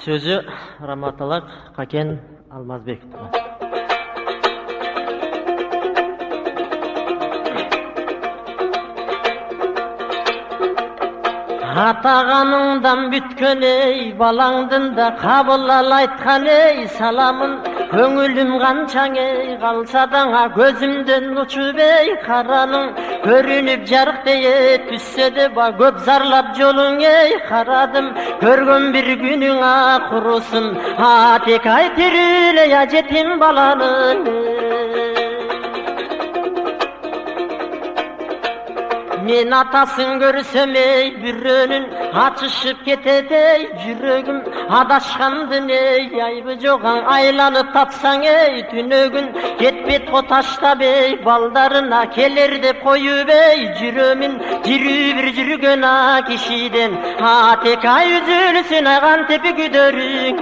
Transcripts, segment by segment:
Sözü Rahmatullah Qaken Almazbekov. Атағаныңдан бүткөн ей, балаңдын да қабыл ал айтқан ей, саламын көңілім қаншаң ей, қалса даңа көзімден ұшып ей, қараның көрініп жарық дей, түссе де ба көп зарлап жолың ей, қарадым көрген бір күнің құрысын, тек ай тіріле жетім баланың. Мен атасын көрсем ей, бүрөнүн ачышып кетеді ей, жүрегім адашқандын ей, айбы жоған айланып тапсаң ей, түнөгүн кетпет қоташтап ей, балдарына келер деп қойып ей, жүремін жүрі бір жүрген кишиден, тек ай үзілсін аған тепі күдөрүң.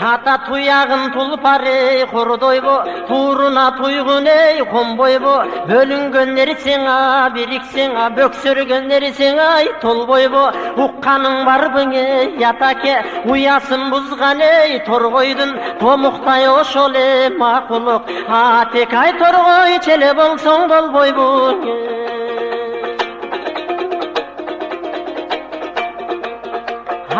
Ата туяғын тұлпар ей, құрдойбо, туруна туйғын ей, қомбойбо, бөлінгендер сеңа, беріксеңа, бөксөргендер сеңа, толбойбо, ұққаның барбың ей, ятаке, уясын бұзған ей, торғойдың томықтай ошол ей, мақұлық, тек ай торғой челе болсоң болбойбың ей.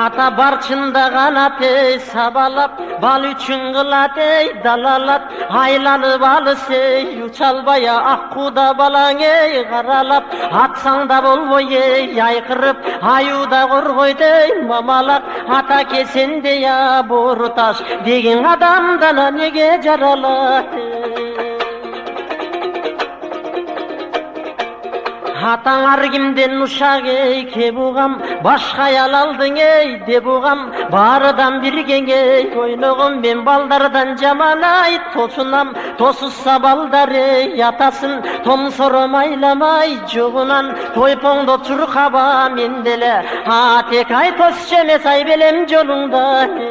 Ата барчында қанат ей, сабалап, бал үшін қылат ей, далалат, айланып алыс ей, учалбая аққуда балаң ей, қаралап, атсаң да болбой ей, айқырып, аюда қорғойды ей, мамалақ, ата кесенде я боруташ, деген адамдана неге жаралат ей. Атаң аргимден ушак ей, кебуғам, башқа ял алдың ей, дебуғам, барыдан бірген ей, ойнығым мен балдардан жаман ай, тосунам, тосусса балдар ей, атасын томсором айламай, жоғынан тойпоңдо чурқаба менделе, тек ай тос жемес ай белем жолуңда ей.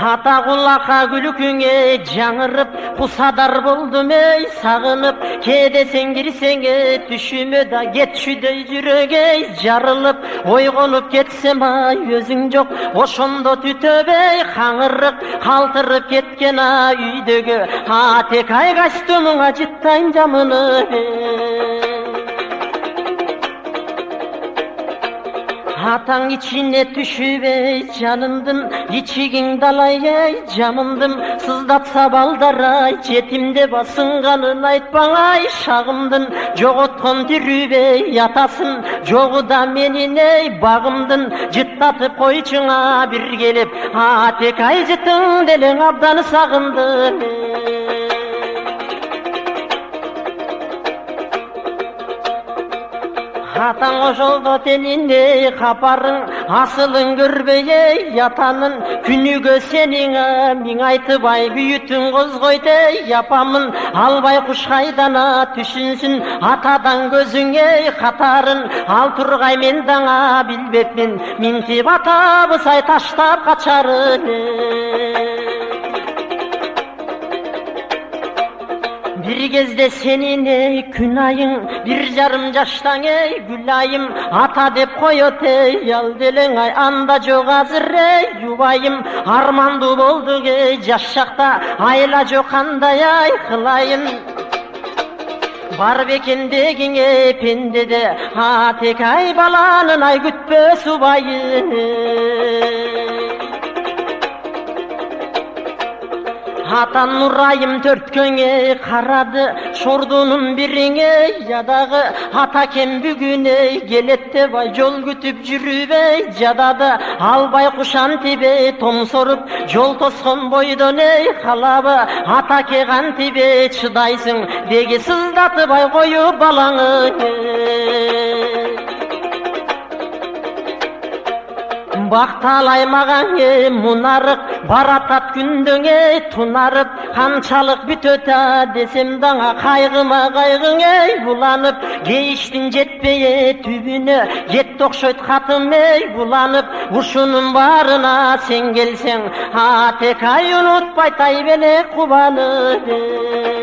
Ата құлақа күлікің ей, жаңырып, құсадар болдым ей, сағынып, кедесен кірсен ей, түшіме да кетшүдей жүрек ей, жарылып, ойғонып кетсем ай, өзің жоқ, ошондо түтөп ей, қаңырық, қалтырып кеткен ай үйдегі, тек ай костюмыңа жыттайын жамыны ей. Атаң içine түшүп ей, жанымдын ичигиң далай ей, жамымдым сыздатса балдар ай, жетимде басынганын айтпаң ай, шагымдын жоготкон түрүп ей, атасын жогу да менин ей, багымдын жыттатып койчуңа бир келип, тек ай жытың делең абдан сагындым ей. Атаң ошолдо тенине капарың, асылың көрбөй ей, атанын күнүгө сенин миң айтыбай бүйүтүн козгойт ей, апамын албай куш кайдана түшүнсүн атадан көзүң ей, катарын ал тургай мен даңа билбепмин, минтип атабыз ай таштап качарын ей. Bir кезде senin ey, күн айың, bir жарым жаштаң ей, гүл айым, ата деп коет ей, ал делең ай, анда жок азыр ей, юбайым, арманду болдук ей, жаш шакта айла жок кандай ай, кылайын. Бар бекен дегиң ей, пендеде, тек ай баланын ай күтпө субайын ей. Atan nurayım törtkön ey, karады şordunun biriň ey, yadağı atakem bugün ey, gelette bay jol kütüp jürüp ey, jadады albay kuşan tibe, tomsorup jol tosgon boydon ey, halabı atake kantibe, çıdaysın degi sızdatıp ay koyup balaňy ey. Бакталаймаган ey, мунарык баратат күндөң ey, тунарып канчалык бүтөт десем даңа, кайгыма кайгың ey, буланып кейиштин жетпей ey, түбүнө жетти окшойт хатым ey, буланып ушунун баарына сен келсең, тек ай унутпай тай белек кубанып ey.